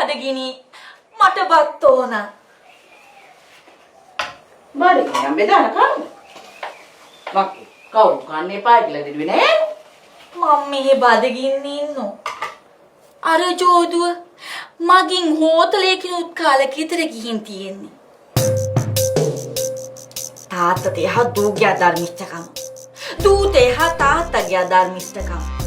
බඩගිනි මට බත් ඕන. බඩගිනි නම් බෙදාන කන්න. මක්කේ කවුරු කන්නේ එපා කියලා දෙන්නේ නෑ. මම මේ බඩගින්න ඉන්නෝ. අර ජෝදුව මගින් හෝටලයකිනුත් කාලෙක ඉතර ගිහින් තියෙන්නේ. තාත්තට එහා දූගේ අධර්මිෂ්ඨකම. දූට එහා තාත්තගේ අධර්මිෂ්ඨකම.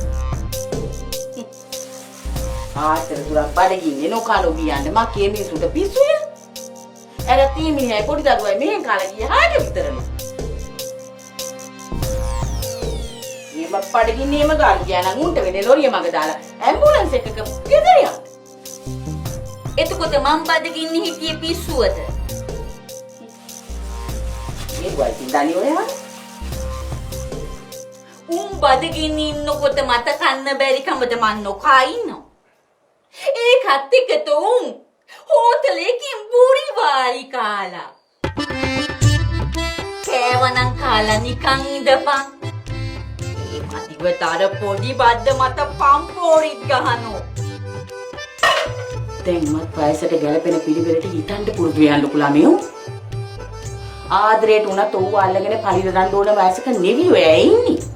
ආතර දුරක් බඩගින්නේ නොකාලෝ ගියන්නේ මක්කේ මිනිසුන්ට පිස්සුය. අර තීමිනියයි පොඩි දරුවයි මෙහෙන් කාලා ගියාට විතරනේ. මේ බඩගින්නේම ගාල් ගියා නම් උන්ට වෙන්නේ ලොරිය මග දාලා ඇම්බුලන්ස් එකක ගෙදර යන්න. එතකොට මම බඩගින්නේ හිටියේ පිස්සුවද? මේ වයින් දනි ඔයා. උන් බඩගින්නේ ඉන්නකොට මට කන්න බැරි කමද මන් නොකා ඉන්නෝ. ඒකත් එක්කත උන් හෝටලයකින් බුරි වාරි කාලා. කෑවනම් කාලා නිකන් ඉඳපන්. ඒ මදිවතර පොඩි බද්ද මත පම්පෝරිත් ගහනෝ. දැන් මත් වයසට ගැලපෙන පිළිවෙලට හිතන්න පුරුදු වෙන්න ලොකු ළමයෝ. ආදරේට උනත් ඕව අල්ලගෙන පරිදරන්න ඕන වයසක නෙවි ඔය ඉන්නේ.